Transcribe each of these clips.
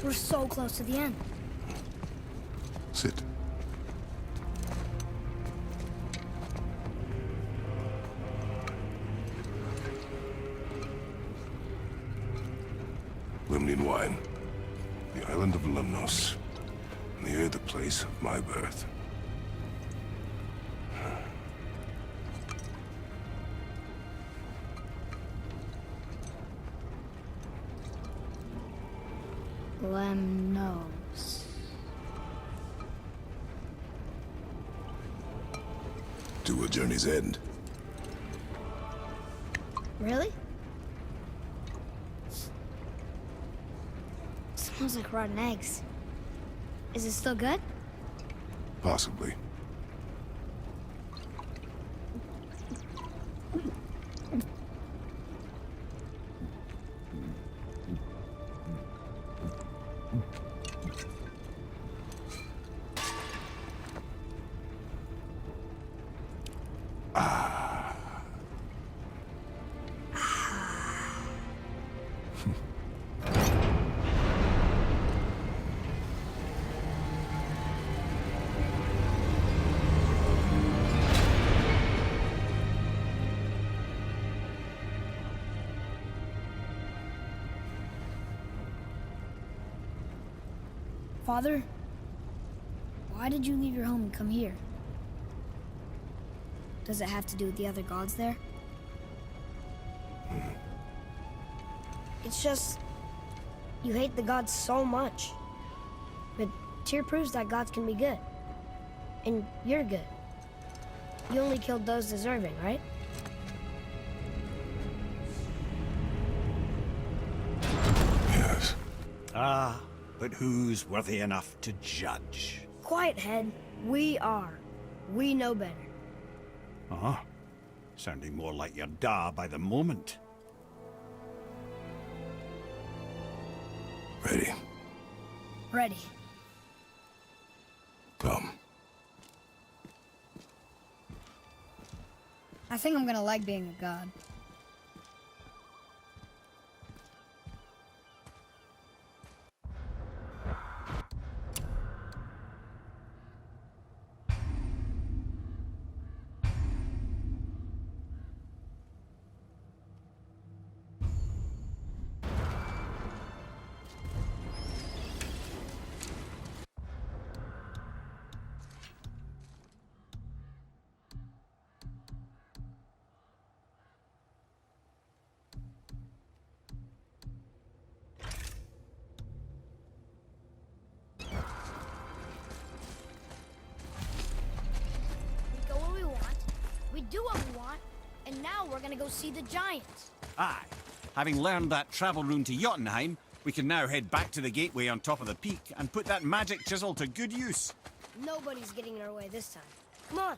We're so close to the end. Sit. Limnian wine. The island of Lemnos. Near the place of my birth. Lemnos. To a journey's end. Really? Smells like rotten eggs. Is it still good? Possibly. Father, why did you leave your home and come here? Does it have to do with the other gods there? It's just... you hate the gods so much. But Tyr proves that gods can be good. And you're good. You only killed those deserving, right? Yes. Ah, but who's worthy enough to judge? Quiet, head. We are. We know better. Uh-huh. Sounding more like your da by the moment. Ready. Ready. Come. I think I'm gonna like being a god. We go where we want, we do what we want, and now we're gonna go see the giants. Aye. Having learned that travel rune to Jotunheim, we can now head back to the gateway on top of the peak and put that magic chisel to good use. Nobody's getting in our way this time. Come on.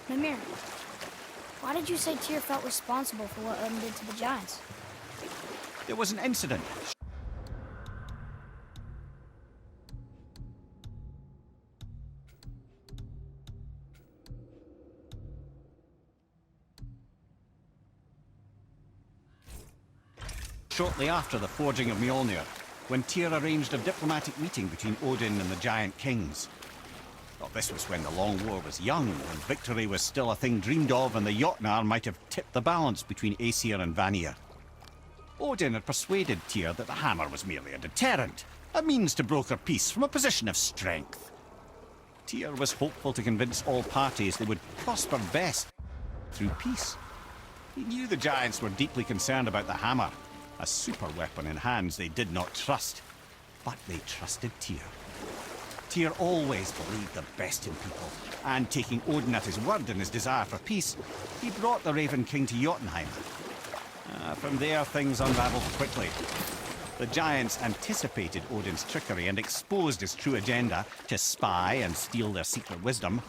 Mimir, why did you say Tyr felt responsible for what Odin did to the giants? There was an incident. Shortly after the forging of Mjolnir, when Tyr arranged a diplomatic meeting between Odin and the giant kings. Well, this was when the Long War was young, when victory was still a thing dreamed of, and the Jotnar might have tipped the balance between Aesir and Vanir. Odin had persuaded Tyr that the hammer was merely a deterrent, a means to broker peace from a position of strength. Tyr was hopeful to convince all parties they would prosper best through peace. He knew the giants were deeply concerned about the hammer, a super weapon in hands they did not trust. But they trusted Tyr. Tyr always believed the best in people, and taking Odin at his word in his desire for peace, he brought the Raven King to Jotunheim. From there, things unraveled quickly. The giants anticipated Odin's trickery and exposed his true agenda to spy and steal their secret wisdom.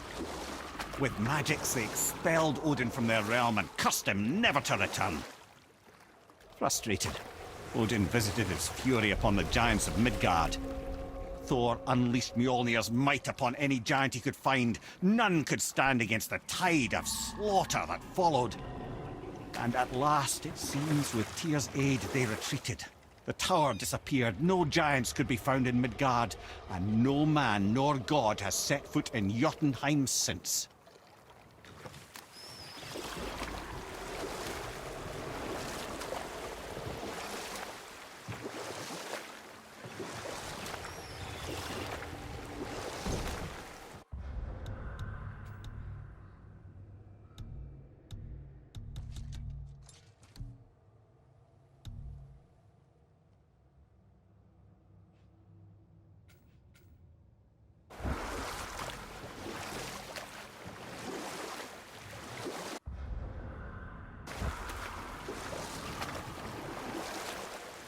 With magics, they expelled Odin from their realm and cursed him never to return. Frustrated, Odin visited his fury upon the giants of Midgard. Thor unleashed Mjolnir's might upon any giant he could find. None could stand against the tide of slaughter that followed. And at last, it seems, with Tyr's aid, they retreated. The tower disappeared, no giants could be found in Midgard, and no man nor god has set foot in Jotunheim since.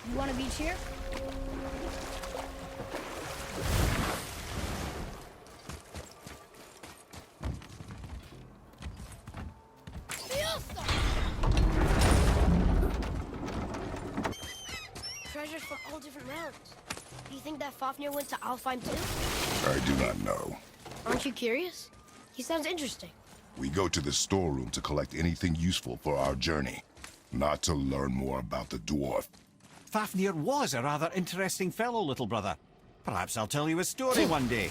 You want a beach here? Treasures from all different realms. Do you think that Fafnir went to Alfheim too? I do not know. Aren't you curious? He sounds interesting. We go to the storeroom to collect anything useful for our journey, not to learn more about the dwarf. Fafnir was a rather interesting fellow, little brother. Perhaps I'll tell you a story one day.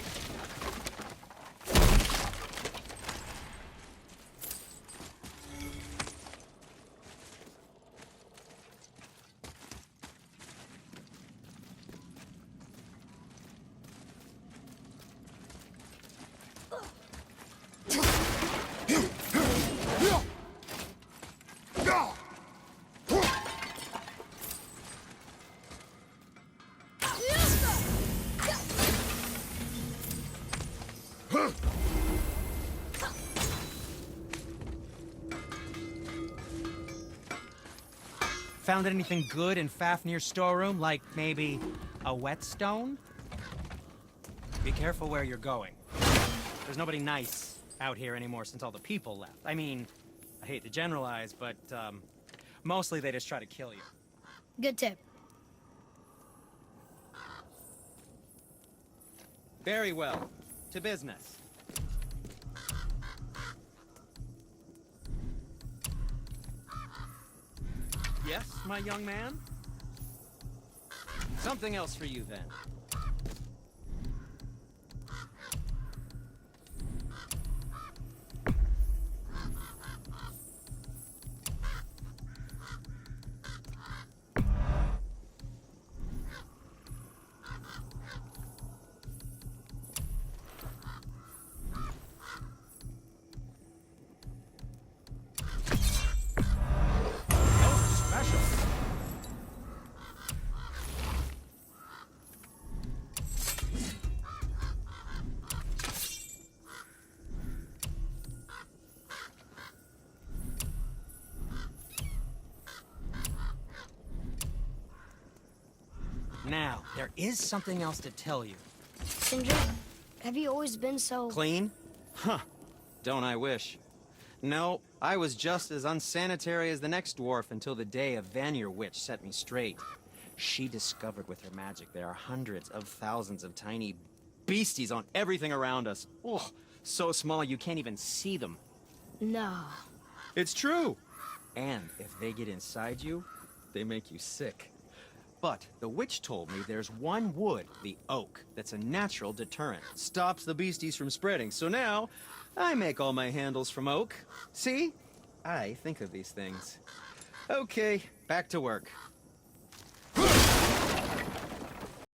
Found anything good in Fafnir's storeroom, like maybe a whetstone? Be careful where you're going. There's nobody nice out here anymore since all the people left. I mean, I hate to generalize, but mostly they just try to kill you. Good tip. Very well. To business. Yes, my young man? Something else for you, then. Now, there is something else to tell you. Sindri, have you always been so... Clean? Huh. Don't I wish. No, I was just as unsanitary as the next dwarf until the day a Vanir witch set me straight. She discovered with her magic there are hundreds of thousands of tiny beasties on everything around us. Oh, so small you can't even see them. No. It's true. And if they get inside you, they make you sick. But the witch told me there's one wood, the oak, that's a natural deterrent. Stops the beasties from spreading. So now, I make all my handles from oak. See? I think of these things. Okay, back to work.